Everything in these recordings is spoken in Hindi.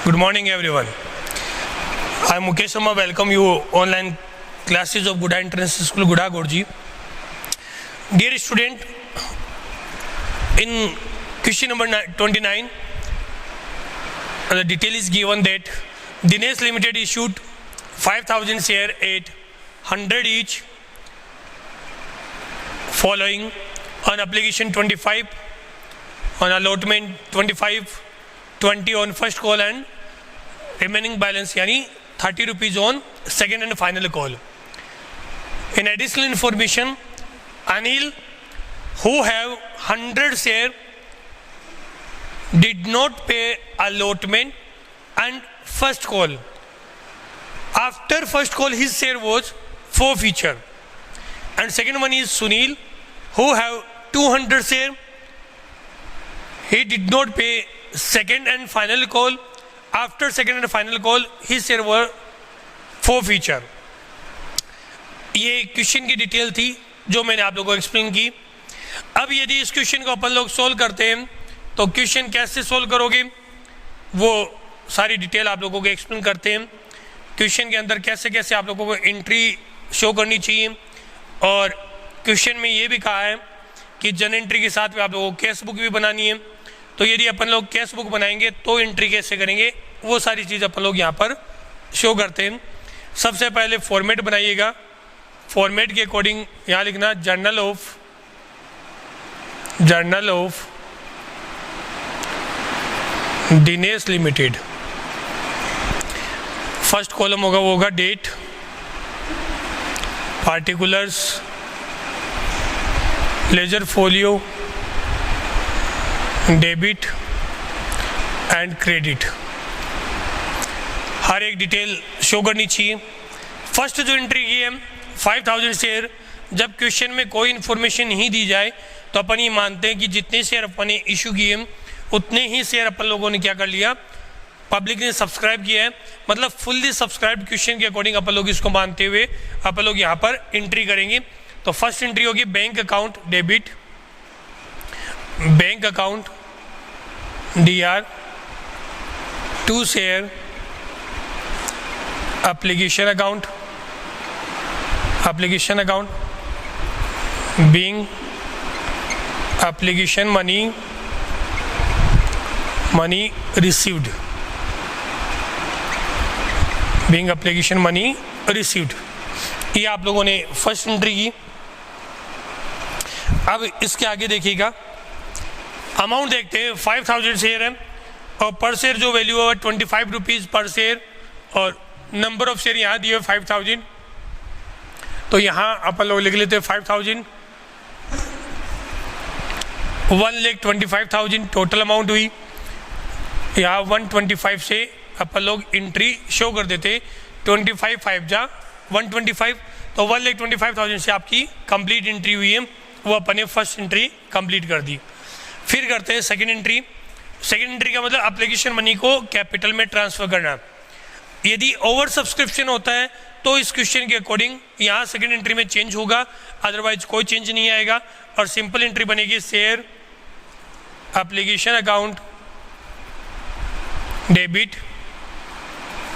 Good morning, everyone. I am Mukesh Sharma. Welcome you online classes of Buddha International School, Guda Gorji. Dear student, in question number 29, the detail is given that Dinesh Limited issued 5,000 share at 100 each, following on application 25, on allotment 25, 20 on first call and remaining balance यानी 30 rupees on second and final call. In additional information, Anil, who have 100 share, did not pay allotment and first call. After first call, his share was forfeiture. And second one is Sunil, who have 200 share. He did not pay second and final call. After second and final call, his share were forfeiture. ये क्वेश्चन की डिटेल थी जो मैंने आप लोगों को एक्सप्लेन की. अब यदि इस क्वेश्चन को अपन लोग सोल्व करते हैं तो क्वेश्चन कैसे सोल्व करोगे वो सारी डिटेल आप लोगों को एक्सप्लेन करते हैं. क्वेश्चन के अंदर कैसे कैसे आप लोगों को एंट्री शो करनी चाहिए, और क्वेश्चन में ये भी कहा है कि जन एंट्री के साथ में आप लोगों को कैश बुक भी बनानी है. तो यदि अपन लोग कैश बुक बनाएंगे तो एंट्री कैसे करेंगे वो सारी चीज़ अपन लोग यहाँ पर शो करते हैं. सबसे पहले फॉर्मेट बनाइएगा. फॉर्मेट के अकॉर्डिंग यहाँ लिखना journal of Dinesh limited. First column होगा वो होगा date, particulars, ledger folio, debit and credit. हर एक डिटेल शो करनी चाहिए. फर्स्ट जो एंट्री की है 5,000 शेयर. जब क्वेश्चन में कोई इन्फॉर्मेशन नहीं दी जाए तो अपन ये मानते हैं कि जितने शेयर अपन ने इशू किए उतने ही शेयर अपन लोगों ने क्या कर लिया, पब्लिक ने सब्सक्राइब किया है. मतलब फुल्ली सब्सक्राइब क्वेश्चन के अकॉर्डिंग अपन लोग इसको मानते हुए अपन लोग यहाँ पर एंट्री करेंगे. तो फर्स्ट एंट्री होगी bank account debit, bank account DR, 2 share application account being application money received, being application money received. ये आप लोगों ने फर्स्ट एंट्री की. अब इसके आगे देखिएगा, अमाउंट देखते हैं. 5,000 शेयर है और पर शेयर जो वैल्यू है 25 रुपीज़ पर शेयर, और नंबर ऑफ शेयर यहाँ दिए 5,000. तो यहाँ अपन लोग लिख लेते हैं 5,000, 1,25,000 टोटल अमाउंट हुई. यहाँ 125 से अपन लोग एंट्री शो कर देते. 25 5 जा 125, तो 1,25,000 से आपकी कंप्लीट एंट्री हुई है. वो अपन ने फर्स्ट एंट्री कंप्लीट कर दी. फिर करते हैं सेकंड एंट्री. सेकंड एंट्री का मतलब एप्लीकेशन मनी को कैपिटल में ट्रांसफर करना. यदि ओवर सब्सक्रिप्शन होता है तो इस क्वेश्चन के अकॉर्डिंग यहाँ सेकंड एंट्री में चेंज होगा, अदरवाइज कोई चेंज नहीं आएगा. और सिंपल एंट्री बनेगी share application account debit,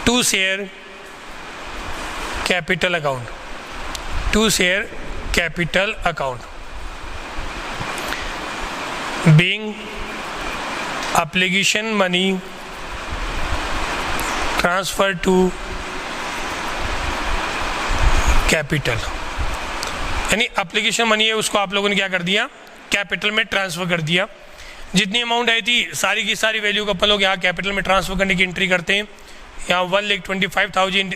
2 share capital account, 2 share capital account, being application money transfer to capital. यानी एप्लीकेशन मनी है उसको आप लोगों ने क्या कर दिया, कैपिटल में ट्रांसफर कर दिया. जितनी अमाउंट आई थी सारी की सारी वैल्यू को अपन लोग यहाँ कैपिटल में ट्रांसफर करने की एंट्री करते हैं. यहाँ 1,25,000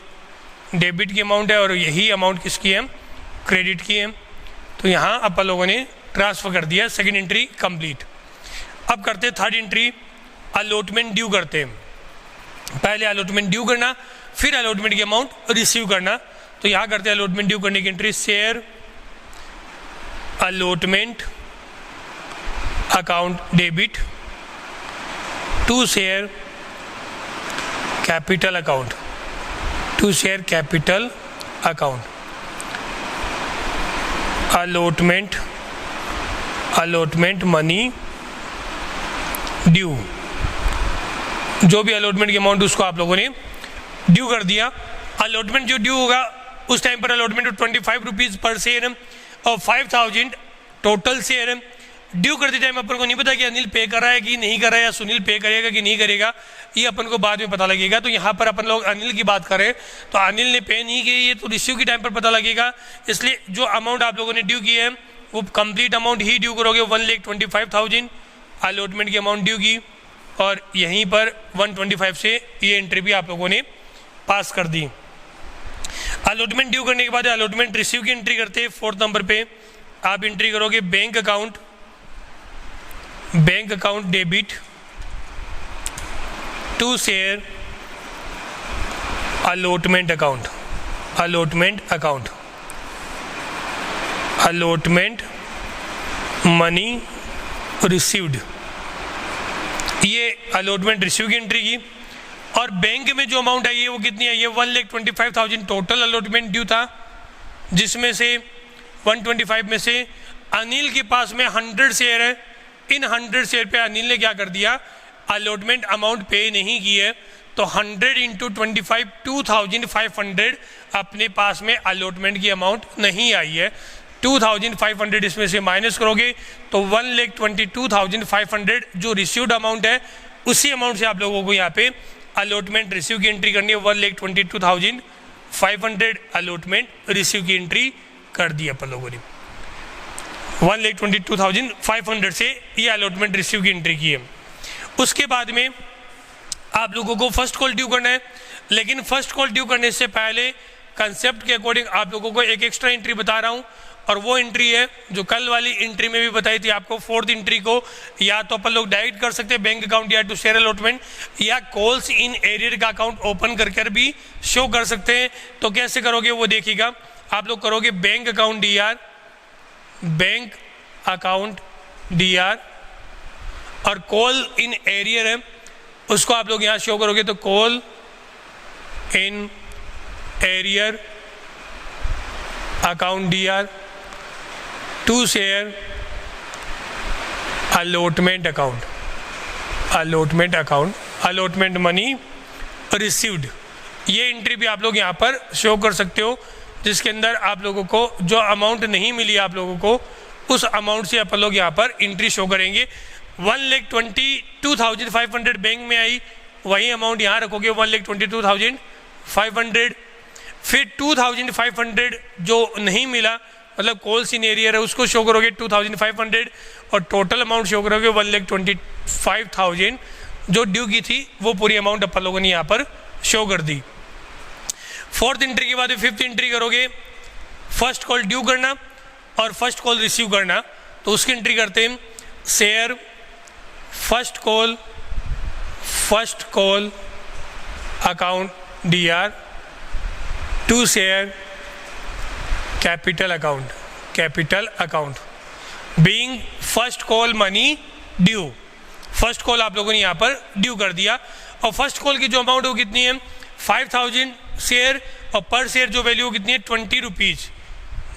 डेबिट की अमाउंट है और यही अमाउंट किसकी है, क्रेडिट की है. तो यहाँ अपन लोगों ने ट्रांसफर कर दिया. Second entry complete. अब करते हैं थर्ड एंट्री, अलॉटमेंट ड्यू करते हैं. पहले अलॉटमेंट ड्यू करना, फिर अलॉटमेंट की अमाउंट रिसीव करना. तो यहाँ करते हैं अलॉटमेंट ड्यू करने की entry, share allotment account debit, 2 share capital account, 2 share capital account, allotment money due, जो भी अलॉटमेंट की अमाउंट उसको आप लोगों ने ड्यू कर दिया। अलॉटमेंट जो ड्यू होगा उस टाइम पर अलॉटमेंट 25 रुपीज़ पर शेयर और 5000 टोटल शेयर ड्यू करते टाइम अपन को नहीं पता कि अनिल पे कर रहा है कि नहीं कर रहा है, या सुनील पे करेगा कि नहीं करेगा, ये अपन को बाद में पता लगेगा। तो यहाँ पर अपन लोग अनिल की बात करें तो अनिल ने पे नहीं की, ये तो रिसीव के टाइम पर पता लगेगा। इसलिए जो अमाउंट आप लोगों ने ड्यू की है वो कंप्लीट अमाउंट ही ड्यू करोगे। 1,25,000 अलॉटमेंट की अमाउंट ड्यू की और यहीं पर 125 से ये एंट्री भी आप लोगों ने पास कर दी। अलॉटमेंट ड्यू करने के बाद अलॉटमेंट रिसीव की एंट्री करते हैं। 4th नंबर पे आप एंट्री करोगे bank account debit to share allotment money received, ये अलॉटमेंट रिसीव की एंट्री की। और बैंक में जो अमाउंट आई है वो कितनी आई है? 1,25,000 टोटल अलॉटमेंट ड्यू था, जिसमें से 125 में से अनिल के पास में 100 शेयर है। इन 100 शेयर पे अनिल ने क्या कर दिया? अलॉटमेंट अमाउंट पे नहीं की है, तो 100 × 25 2,500 अपने पास में अलॉटमेंट की अमाउंट नहीं आई है। 2,500 इसमें से माइनस करोगे तो 1,22,500 जो रिसीव्ड अमाउंट है उसी अमाउंट से आप लोगों को यहाँ पे अलॉटमेंट रिसीव की एंट्री करनी है। 1,22,500 अलॉटमेंट रिसीव की एंट्री कर दी अपन लोगों ने। 1,22,500 से ये अलॉटमेंट रिसीव की एंट्री की है। उसके बाद में आप लोगों को फर्स्ट कॉल ड्यू करना है, लेकिन फर्स्ट कॉल ड्यू करने से पहले कंसेप्ट के अकॉर्डिंग आप लोगों को एक एक्स्ट्रा एंट्री बता रहा हूँ, और वो एंट्री है जो कल वाली एंट्री में भी बताई थी आपको। 4th एंट्री को या तो अपन लोग डायरेक्ट कर सकते हैं बैंक अकाउंट या टू शेयर अलॉटमेंट, या कॉल्स इन एरियर का अकाउंट ओपन कर भी शो कर सकते हैं। तो कैसे करोगे वो देखिएगा। आप लोग करोगे बैंक अकाउंट DR और कॉल इन एरियर है उसको आप लोग यहाँ शो करोगे, तो call in arrear account DR to share allotment allotment money received, ये एंट्री भी आप लोग यहाँ पर शो कर सकते हो, जिसके अंदर आप लोगों को जो अमाउंट नहीं मिली आप लोगों को उस अमाउंट से अपन लोग यहाँ पर एंट्री शो करेंगे। 1,22,500 बैंक में आई, वही अमाउंट यहाँ रखोगे 1,22,500। फिर 2,500 जो नहीं मिला मतलब कॉल्स इन एरियर है उसको शो करोगे 2,500, और टोटल अमाउंट शो करोगे 1,25,000 जो ड्यू की थी वो पूरी अमाउंट अपन लोगों ने यहाँ पर शो कर दी। 4th एंट्री के बाद 5th एंट्री करोगे फर्स्ट कॉल ड्यू करना और फर्स्ट कॉल रिसीव करना, तो उसकी एंट्री करते हैं share first call account DR to share capital account being first call money due. First call आप लोगों ने यहाँ पर ड्यू कर दिया, और फर्स्ट कॉल की जो अमाउंट हो कितनी है 5,000 शेयर, और पर शेयर जो वैल्यू हो कितनी है 20 रुपीज़।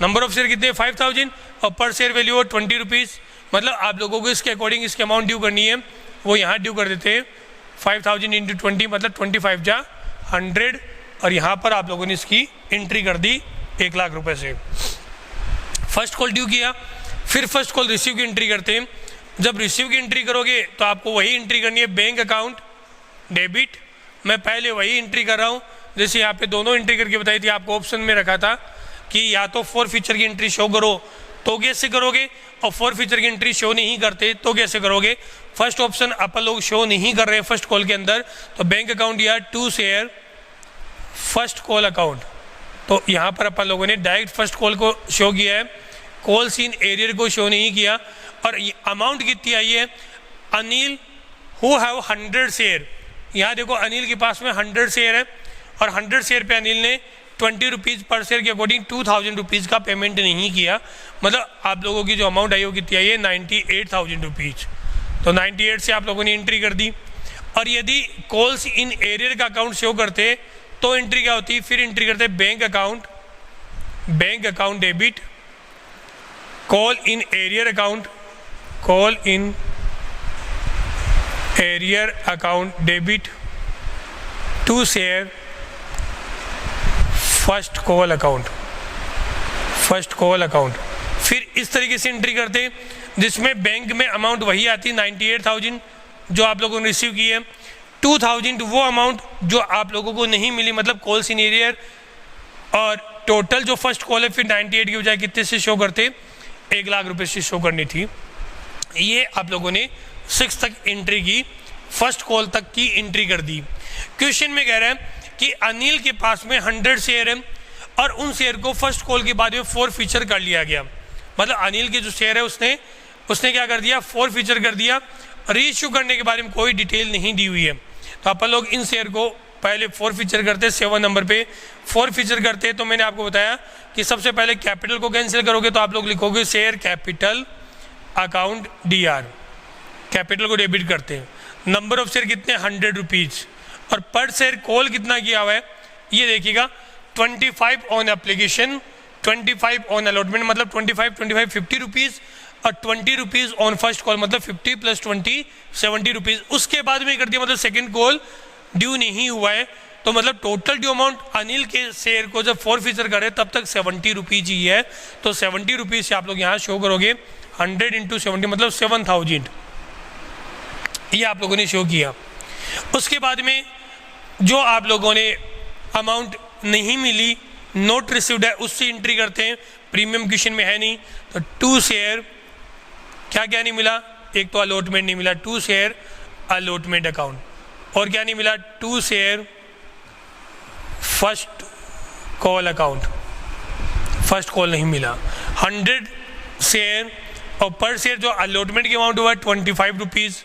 नंबर ऑफ शेयर कितने 5,000 और पर शेयर वैल्यू हो 20 रुपीज़। मतलब आप लोगों को इसके अकॉर्डिंग इसकी अमाउंट ड्यू करनी है, वो यहाँ ड्यू कर देते हैं 5,000 × 20 मतलब 25 जा 100, और यहाँ पर आप लोगों ने इसकी एंट्री कर दी 1 लाख रुपए से। फर्स्ट कॉल ड्यू किया, फिर फर्स्ट कॉल रिसीव की एंट्री करते हैं। जब रिसीव की एंट्री करोगे तो आपको वही एंट्री करनी है बैंक अकाउंट डेबिट। मैं पहले वही एंट्री कर रहा हूँ, जैसे यहाँ पे दोनों एंट्री करके बताई थी आपको, ऑप्शन में रखा था कि या तो 4 फीचर की एंट्री शो करो तो कैसे करोगे, और 4 फीचर की एंट्री शो नहीं करते तो कैसे करोगे। फर्स्ट ऑप्शन अपन लोग शो नहीं कर रहे हैं फर्स्ट कॉल के अंदर, तो बैंक अकाउंट या to share first call account, तो यहाँ पर अपन लोगों ने डायरेक्ट फर्स्ट कॉल को शो किया है, कॉल्स इन एरियर को शो नहीं किया। और अमाउंट कितनी आई है अनिल हु हैव 100 शेयर, यहाँ देखो अनिल के पास में 100 शेयर है, और 100 शेयर पे अनिल ने 20 रुपीज़ पर शेयर के अकॉर्डिंग 2,000 रुपीज़ का पेमेंट नहीं किया। मतलब आप लोगों की जो अमाउंट आई वो कितनी आई है 98,000 रुपीज़। तो 98 से आप लोगों ने एंट्री कर दी। और यदि कॉल्स इन एरियर का अकाउंट शो करते तो एंट्री क्या होती, फिर एंट्री करते bank account debit call in arrear account arrear account debit to share first call account, first call account. फिर इस तरीके से एंट्री करते जिसमें बैंक में अमाउंट वही आती 98,000 जो आप लोगों ने रिसीव की है, 2,000 वो अमाउंट जो आप लोगों को नहीं मिली, मतलब कॉल्स इन एरियर, और टोटल जो फर्स्ट कॉल है फिर 98 की बजाय कितने से शो करते, 1 लाख रुपए से शो करनी थी। ये आप लोगों ने 6 तक एंट्री की, फर्स्ट कॉल तक की एंट्री कर दी। क्वेश्चन में कह रहा है कि अनिल के पास में 100 शेयर है और उन शेयर को फर्स्ट कॉल के बाद में 4 फीचर कर लिया गया, मतलब अनिल के जो शेयर है उसने क्या कर दिया, 4 फीचर कर दिया। रीइश्यू करने के बारे में कोई डिटेल नहीं दी हुई है, तो अपन लोग इन शेयर को पहले 4 फीचर करते, 7 नंबर पे 4 फीचर करते हैं। तो मैंने आपको बताया कि सबसे पहले कैपिटल को कैंसिल करोगे तो आप लोग लिखोगे share capital account DR, capital को डेबिट करते हैं। नंबर ऑफ शेयर कितने, 100 रुपीज़, और पर शेयर कॉल कितना किया हुआ है ये देखिएगा, 25 ऑन एप्लीकेशन, 25 ऑन अलॉटमेंट, मतलब 25 50 रुपीज़, और 20 रुपीज़ ऑन फर्स्ट कॉल, मतलब 50 + 20 70 रुपीज़। उसके बाद में कर दिया, मतलब सेकंड कॉल ड्यू नहीं हुआ है, तो मतलब टोटल ड्यू अमाउंट अनिल के शेयर को जब 4 फीचर करे तब तक 70 रुपीज़ ही है। तो 70 रुपीज़ से आप लोग यहाँ शो करोगे 100 × 70 मतलब 7,000, ये आप लोगों ने शो किया। उसके बाद में जो आप लोगों ने अमाउंट नहीं मिली, नोट रिसीव्ड है, उससे एंट्री करते हैं। प्रीमियम क्वेश्चन में है नहीं, तो 2 शेयर क्या क्या नहीं मिला, एक तो अलॉटमेंट नहीं मिला, 2 शेयर अलॉटमेंट अकाउंट, और क्या नहीं मिला, 2 share first call account, first call नहीं मिला। 100 शेयर और पर शेयर जो अलॉटमेंट की अमाउंट हुआ है 25 रुपीज़,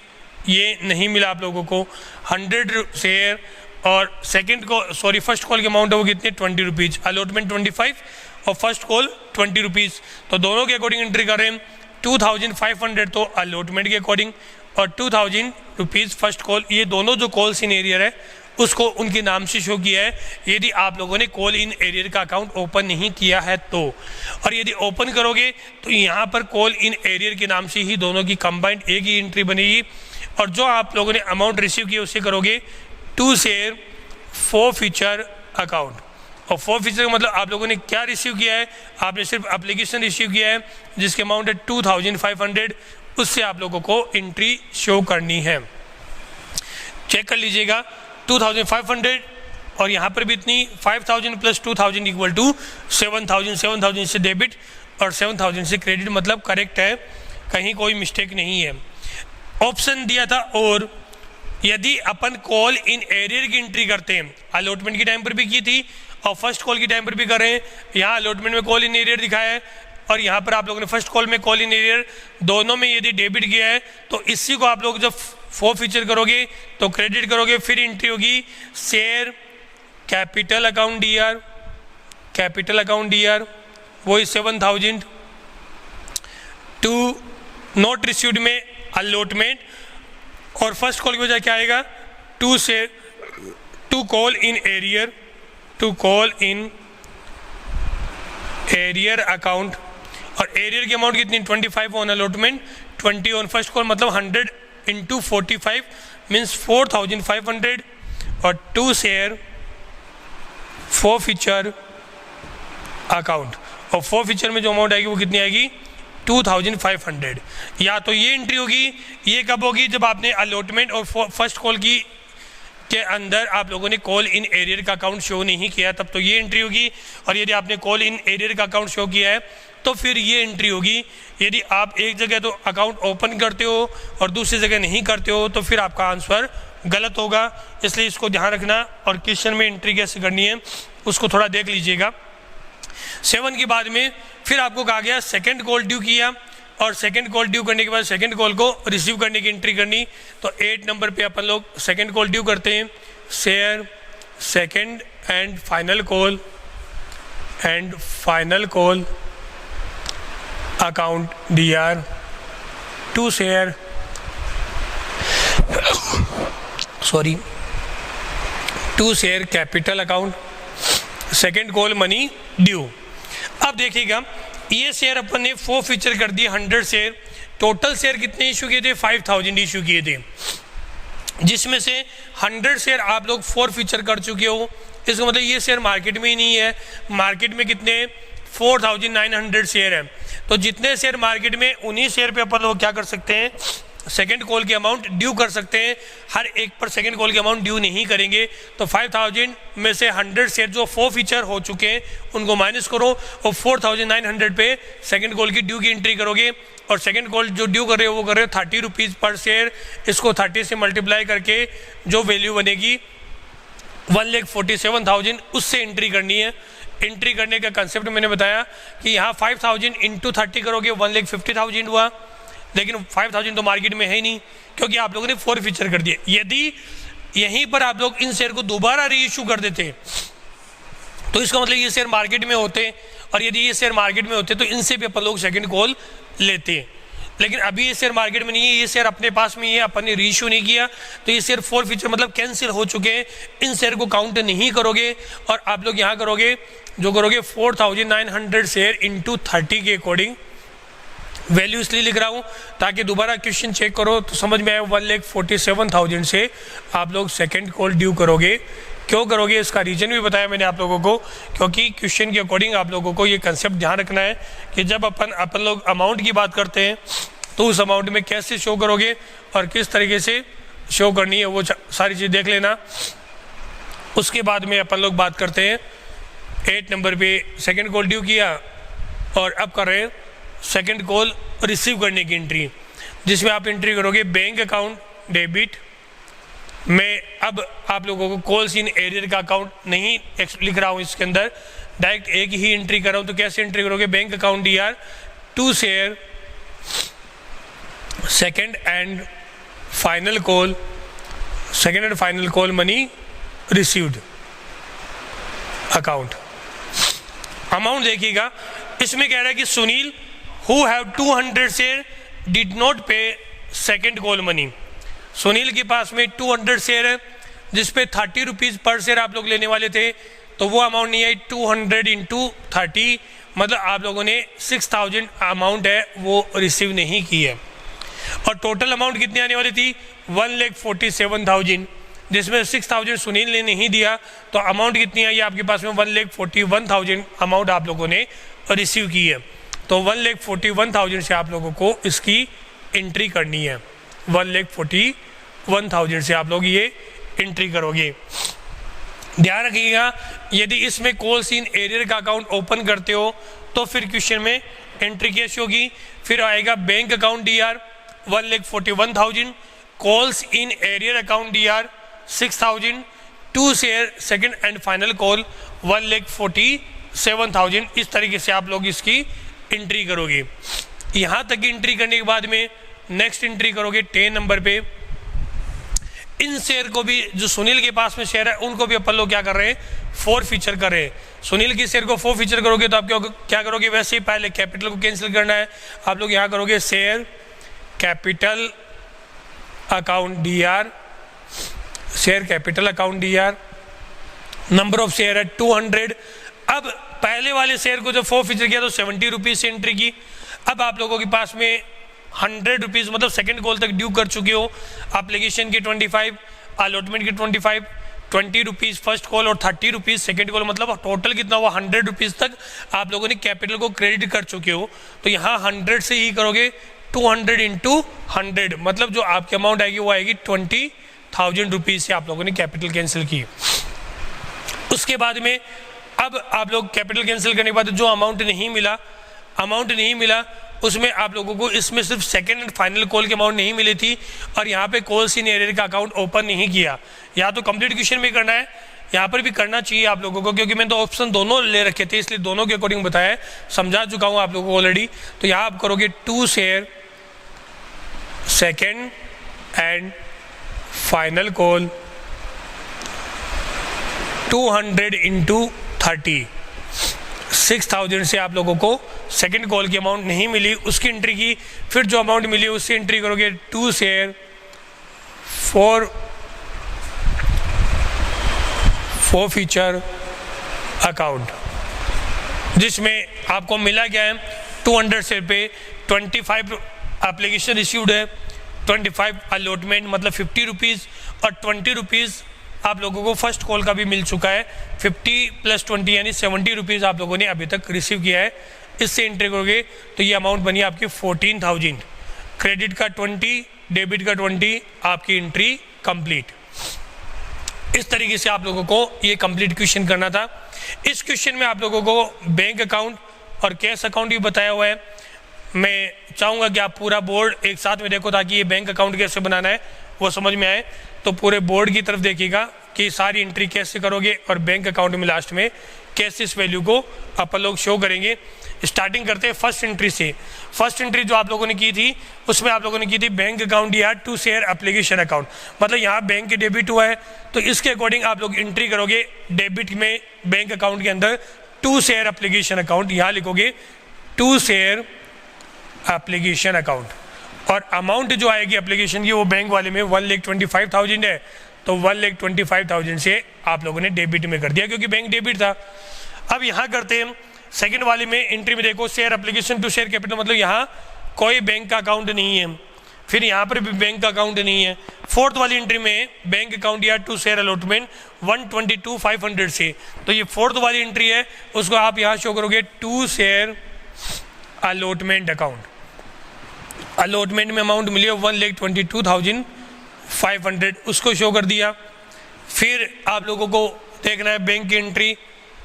ये नहीं मिला आप लोगों को। 100 शेयर और फर्स्ट कॉल की अमाउंट है वो कितने, 20 रुपीज़, अलॉटमेंट 25 और फर्स्ट कॉल 20 रुपीज़। तो दोनों के अकॉर्डिंग एंट्री कर रहे हैं, 2,500 तो अलॉटमेंट के अकॉर्डिंग और 2,000 रुपीज़ फर्स्ट कॉल। ये दोनों जो कॉल्स इन एरियर है उसको उनके नाम से शो किया है, यदि आप लोगों ने कॉल इन एरियर का अकाउंट ओपन नहीं किया है तो। और यदि ओपन करोगे तो यहाँ पर कॉल इन एरियर के नाम से ही दोनों की कंबाइंड एक ही एंट्री बनेगी। और जो आप लोगों ने अमाउंट रिसीव किया उससे करोगे 2 शेयर 4 फीचर अकाउंट। और 4 फीचर का मतलब आप लोगों ने क्या रिसीव किया है, आपने सिर्फ एप्लीकेशन रिसीव किया है जिसके अमाउंट है 2,500, उससे आप लोगों को एंट्री शो करनी है। चेक कर लीजिएगा, 2,500 और यहाँ पर भी इतनी 5,000 + 2,000 = 7,000, 7,000 से डेबिट और 7,000 से क्रेडिट, मतलब करेक्ट है, कहीं कोई मिस्टेक नहीं है। ऑप्शन दिया था और यदि अपन कॉल इन एरियर की एंट्री करते हैं, अलॉटमेंट के टाइम पर भी की थी और फर्स्ट कॉल के टाइम पर भी कर रहे हैं, यहाँ अलॉटमेंट में कॉल इन एरियर दिखाया है और यहाँ पर आप लोगों ने फर्स्ट कॉल में कॉल इन एरियर, दोनों में यदि डेबिट किया है तो इसी को आप लोग जब 4 फीचर करोगे तो क्रेडिट करोगे, फिर एंट्री होगी share capital account DR, capital account DR वही 7,000, टू नोट रिसीव्ड में अलॉटमेंट, और फर्स्ट कॉल की वजह क्या आएगा, 2 call in arrear, 2 call in arrear account, और एरियर की अमाउंट कितनी, 25 on allotment, 20 on first call, मतलब 100 × 45 मीन्स 4,500, और 2 शेयर 4 फीचर अकाउंट, और 4 फीचर में जो अमाउंट आएगी वो कितनी आएगी, 2,500। या तो ये एंट्री होगी, ये कब होगी, जब आपने अलॉटमेंट और फर्स्ट कॉल की के अंदर आप लोगों ने कॉल इन एरियर का अकाउंट शो नहीं किया, तब तो ये एंट्री होगी। और यदि आपने कॉल इन एरियर का अकाउंट शो किया है तो फिर ये एंट्री होगी। यदि आप एक जगह तो अकाउंट ओपन करते हो और दूसरी जगह नहीं करते हो तो फिर आपका आंसर गलत होगा, इसलिए इसको ध्यान रखना। और क्वेश्चन में एंट्री कैसे करनी है उसको थोड़ा देख लीजिएगा। 7 के बाद में फिर आपको कहा गया सेकंड कॉल ड्यू किया, और सेकंड कॉल ड्यू करने के बाद सेकंड कॉल को रिसीव करने की एंट्री करनी। तो 8 नंबर पे अपन लोग सेकंड कॉल ड्यू करते हैं, share second and final call account DR, 2 share 2 share capital account, second call money due. अब देखिएगा ये शेयर अपन ने 4 फीचर कर दिए, 100 शेयर, टोटल शेयर कितने इशू किए थे, 5,000 इशू किए थे। जिसमें से 100 शेयर आप लोग फोर फीचर कर चुके हो। इसका मतलब ये शेयर मार्केट में ही नहीं है। मार्केट में कितने 4900 शेयर है, तो जितने शेयर मार्केट में उन्हीं शेयर पे अपन लोग क्या कर सकते हैं, सेकंड कॉल की अमाउंट ड्यू कर सकते हैं। हर एक पर सेकंड कॉल की अमाउंट ड्यू नहीं करेंगे। तो 5000 में से 100 शेयर जो फोर फीचर हो चुके हैं उनको माइनस करो और 4900 पे सेकंड कॉल की ड्यू की एंट्री करोगे। और सेकंड कॉल जो ड्यू कर रहे हो वो कर रहे हो 30 रुपीज़ पर शेयर। इसको 30 से मल्टीप्लाई करके जो वैल्यू बनेगी 1,47,000 उससे एंट्री करनी है। एंट्री करने का कंसेप्ट मैंने बताया कि यहाँ 5000 इंटू 30 करोगे 1,50,000 हुआ, लेकिन 5000 तो मार्केट में है ही नहीं क्योंकि आप लोगों ने फोर फीचर कर दिए। यदि यहीं पर आप लोग इन शेयर को दोबारा री इशू कर देते तो इसका मतलब ये शेयर मार्केट में होते, और यदि ये शेयर मार्केट में होते तो इनसे भी अपन लोग सेकंड कॉल लेते। लेकिन अभी ये शेयर मार्केट में नहीं है, ये शेयर अपने पास में ही है, अपन ने री इशू नहीं किया, तो ये शेयर फोर फीचर मतलब कैंसिल हो चुके हैं। इन शेयर को काउंट नहीं करोगे और आप लोग यहाँ करोगे जो करोगे 4900 शेयर इंटू 30 के अकॉर्डिंग। वैल्यू इसलिए लिख रहा हूँ ताकि दोबारा क्वेश्चन चेक करो तो समझ में आए। 1,47,000 से आप लोग सेकंड कॉल ड्यू करोगे। क्यों करोगे इसका रीजन भी बताया मैंने आप लोगों को, क्योंकि क्वेश्चन के अकॉर्डिंग आप लोगों को ये कंसेप्ट ध्यान रखना है कि जब अपन लोग अमाउंट की बात करते हैं तो उस अमाउंट में कैसे शो करोगे और किस तरीके से शो करनी है वो सारी चीज़ देख लेना। उसके बाद में अपन लोग बात करते हैं 8 नंबर पे सेकंड कॉल ड्यू किया और अब कर रहे हैं सेकंड कॉल रिसीव करने की एंट्री, जिसमें आप एंट्री करोगे बैंक अकाउंट डेबिट में। अब आप लोगों को कॉल्स इन एरियर का अकाउंट नहीं लिख रहा हूँ इसके अंदर, डायरेक्ट एक ही एंट्री कर रहा हूँ। तो कैसे एंट्री करोगे, bank account DR 2 share second and final call money received account. Amount देखिएगा, इसमें कह रहा है कि Sunil who have 200 share did not pay second call money। Sunil के पास में 200 शेयर है जिसपे 30 रुपीज़ पर शेयर आप लोग लेने वाले थे, तो वो अमाउंट नहीं आई। 200 इंटू 30 मतलब आप लोगों ने 6000 अमाउंट है वो रिसीव नहीं की है। और टोटल अमाउंट कितनी आने वाली थी 1,47,000, जिसमें 6000 सुनील ने नहीं दिया, तो अमाउंट कितनी आई आपके पास में 1,41,000 अमाउंट आप लोगों ने रिसीव की है। तो 1,41,000 से आप लोगों को इसकी एंट्री करनी है। 1,41,000 से आप लोग ये एंट्री करोगे। ध्यान रखिएगा, यदि इसमें कॉल्स इन एरियर का अकाउंट ओपन करते हो तो फिर क्वेश्चन में एंट्री कैसे होगी। फिर आएगा bank account DR 1,41,000, calls in arrear account DR 6,000, 2 share second and final call 1,47,000। इस तरीके से आप लोग इसकी एंट्री करोगे। यहाँ तक की एंट्री करने के बाद में नेक्स्ट एंट्री करोगे 10 नंबर पे। इन शेयर को भी जो सुनील के पास में शेयर है उनको भी अपन लोग क्या कर रहे हैं, फोर फीचर कर रहे हैं। सुनील के शेयर को फोर फीचर करोगे तो आप क्या करोगे, वैसे ही पहले कैपिटल को कैंसिल करना है। आप लोग यहाँ करोगे share capital account DR, share capital account DR, number of share है 200। अब पहले वाले शेयर को जब फोर फीचर किया तो 70 रुपीज़ से एंट्री की। अब आप लोगों के पास में 100 रुपीज़ मतलब सेकंड कॉल तक ड्यू कर चुके हो। एप्लीकेशन के 25, अलॉटमेंट के 25, 20 रुपीज़ फर्स्ट कॉल और 30 रुपीज़ सेकेंड कॉल, मतलब टोटल कितना हुआ 100 रुपीज़ तक आप लोगों ने कैपिटल को क्रेडिट कर चुके हो। तो यहाँ 100 से ही करोगे 200 इंटू 100, मतलब जो आपकी अमाउंट आएगी वो आएगी 20,000 रुपीज़ से आप लोगों ने कैपिटल कैंसिल की। उसके बाद में अब आप लोग कैपिटल कैंसिल करने के बाद जो अमाउंट नहीं मिला उसमें आप लोगों को इसमें सिर्फ सेकंड एंड फाइनल कॉल की अमाउंट नहीं मिली थी और यहाँ पे कॉल्स इन एरियर का अकाउंट ओपन नहीं किया। या तो कंप्लीट क्वेश्चन में करना है, यहाँ पर भी करना चाहिए आप लोगों को, क्योंकि मैंने तो ऑप्शन दोनों ले रखे थे इसलिए दोनों के अकॉर्डिंग बताया, समझा चुका हूँ आप लोगों को ऑलरेडी। तो यहाँ आप करोगे 2 share second and final call 200 into 30, 6000 से आप लोगों को सेकंड कॉल की अमाउंट नहीं मिली, उसकी एंट्री की। फिर जो अमाउंट मिली उससे एंट्री करोगे 2 शेयर फोर फीचर अकाउंट, जिसमें आपको मिला क्या है 200 शेयर पे 25 एप्लीकेशन रिसीव्ड है, 25 अलॉटमेंट मतलब 50 रुपीज़ और 20 रुपीज़ आप लोगों को फर्स्ट कॉल का भी मिल चुका है। 50 + 20 यानी 70 रुपीज़ आप लोगों ने अभी तक रिसीव किया है। इससे एंट्री करोगे तो ये अमाउंट बनी आपकी 14,000। क्रेडिट का 20, डेबिट का 20, आपकी एंट्री कंप्लीट। इस तरीके से आप लोगों को ये कंप्लीट क्वेश्चन करना था। इस क्वेश्चन में आप लोगों को बैंक अकाउंट और कैश अकाउंट भी बताया हुआ है। मैं चाहूँगा कि आप पूरा बोर्ड एक साथ में देखो ताकि ये बैंक अकाउंट कैसे बनाना है वो समझ में आए। तो पूरे बोर्ड की तरफ देखिएगा कि सारी एंट्री कैसे करोगे और बैंक अकाउंट में लास्ट में कैसे इस वैल्यू को अपन लोग शो करेंगे। स्टार्टिंग करते हैं फर्स्ट एंट्री से। फर्स्ट एंट्री जो आप लोगों ने की थी उसमें आप लोगों ने की थी बैंक अकाउंट या टू शेयर एप्लीकेशन अकाउंट, मतलब यहाँ बैंक के डेबिट हुआ है तो इसके अकॉर्डिंग आप लोग एंट्री करोगे डेबिट में बैंक अकाउंट के अंदर टू शेयर एप्लीकेशन अकाउंट, यहाँ लिखोगे टू शेयर एप्लीकेशन अकाउंट। और अमाउंट जो आएगी एप्लीकेशन की वो बैंक वाले में 1,25,000 है, तो 1,25,000 से आप लोगों ने डेबिट में कर दिया क्योंकि बैंक डेबिट था। अब यहाँ करते हैं सेकंड वाले में एंट्री में देखो share application to share capital, मतलब यहाँ कोई बैंक का अकाउंट नहीं है, फिर यहाँ पर भी बैंक का अकाउंट नहीं है। फोर्थ वाली एंट्री में बैंक अकाउंट या टू शेयर अलॉटमेंट 122,500 से, तो ये फोर्थ वाली एंट्री है उसको आप यहाँ शो करोगे to share allotment account. Allotment में अमाउंट मिली है 1,22,500, उसको शो कर दिया। फिर आप लोगों को देखना है बैंक की एंट्री।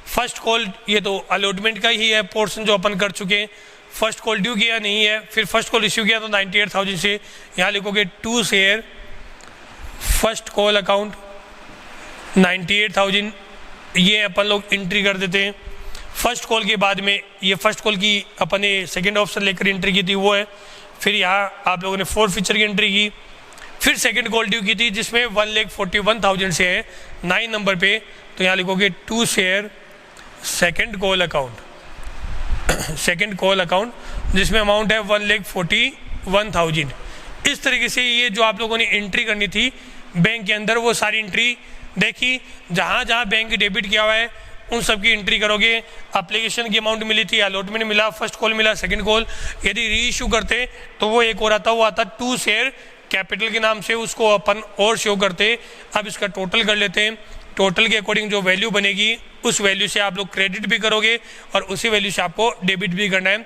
फर्स्ट कॉल ये तो अलॉटमेंट का ही है पोर्शन जो अपन कर चुके हैं। फर्स्ट कॉल ड्यू किया नहीं है, फिर फर्स्ट कॉल रिसीव किया तो 98,000 से यहाँ लिखोगे to share first call account 98,000, ये अपन लोग एंट्री कर देते हैं। फर्स्ट कॉल के बाद में ये फर्स्ट कॉल की अपने सेकंड ऑप्शन लेकर एंट्री की थी वो है। फिर यहाँ आप लोगों ने फोर्थ फीचर की एंट्री की। फिर सेकंड कॉल ड्यू की थी जिसमें 1,41,000 से है 9 नंबर पे, तो यहाँ लिखोगे to share second call account, second call account जिसमें अमाउंट है 1,41,000। इस तरीके से ये जो आप लोगों ने एंट्री करनी थी बैंक के अंदर वो सारी एंट्री देखी। जहाँ जहाँ बैंक डेबिट किया हुआ है उन सब की एंट्री करोगे। एप्लीकेशन की अमाउंट मिली थी, अलॉटमेंट मिला, फर्स्ट कॉल मिला, सेकंड कॉल। यदि री इशू करते तो वो एक और आता, वो आता टू शेयर कैपिटल के नाम से, उसको अपन और शो करते। अब इसका टोटल कर लेते हैं। टोटल के अकॉर्डिंग जो वैल्यू बनेगी उस वैल्यू से आप लोग क्रेडिट भी करोगे और उसी वैल्यू से आपको डेबिट भी करना है।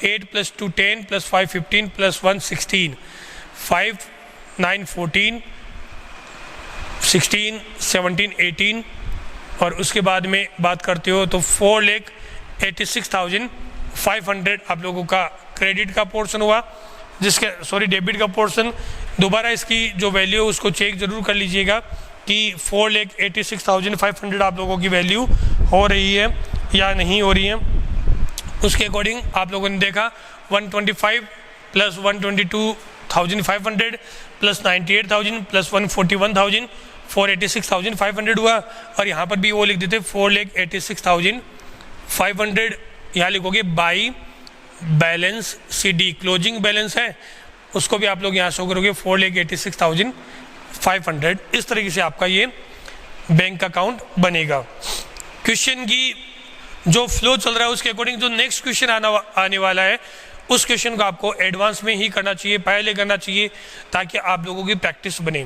8 + 2 10 + 5 15 + 1 16, 5 9 14 16 17 18 और उसके बाद में बात करते हो तो 4,86,500 आप लोगों का क्रेडिट का पोर्शन हुआ, जिसके डेबिट का पोर्शन। दोबारा इसकी जो वैल्यू है उसको चेक जरूर कर लीजिएगा कि 4,86,500 आप लोगों की वैल्यू हो रही है या नहीं हो रही है। उसके अकॉर्डिंग आप लोगों ने देखा 125 + 122,500 + 98,000 + 141,000 486,500 हुआ। और यहाँ पर भी वो लिख देते 4,86,500, यहाँ लिखोगे by balance CD, closing balance है उसको भी आप लोग यहाँ शो करोगे 4,86,500। इस तरीके से आपका ये बैंक अकाउंट बनेगा। क्वेश्चन की जो फ्लो चल रहा है उसके अकॉर्डिंग जो नेक्स्ट क्वेश्चन आने वाला है उस क्वेश्चन को आपको एडवांस में ही करना चाहिए, पहले करना चाहिए ताकि आप लोगों की प्रैक्टिस बने।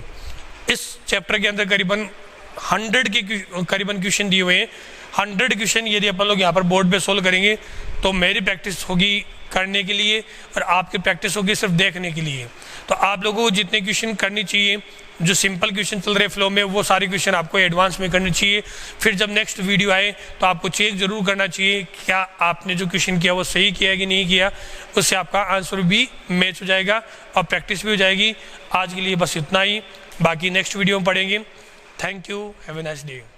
इस चैप्टर के अंदर करीबन 100 के करीबन क्वेश्चन दिए हुए हैं। 100 क्वेश्चन यदि अपन लोग यहाँ पर बोर्ड पे सोल्व करेंगे तो मेरी प्रैक्टिस होगी करने के लिए और आपकी प्रैक्टिस होगी सिर्फ देखने के लिए। तो आप लोगों को जितने क्वेश्चन करनी चाहिए, जो सिंपल क्वेश्चन चल रहे फ्लो में, वो सारे क्वेश्चन आपको एडवांस में करनी चाहिए। फिर जब नेक्स्ट वीडियो आए तो आपको चेक जरूर करना चाहिए क्या आपने जो क्वेश्चन किया वो सही किया कि नहीं किया, उससे आपका आंसर भी मैच हो जाएगा और प्रैक्टिस भी हो जाएगी। आज के लिए बस इतना ही, बाकी नेक्स्ट वीडियो में पढ़ेंगे। Thank you, have a nice day.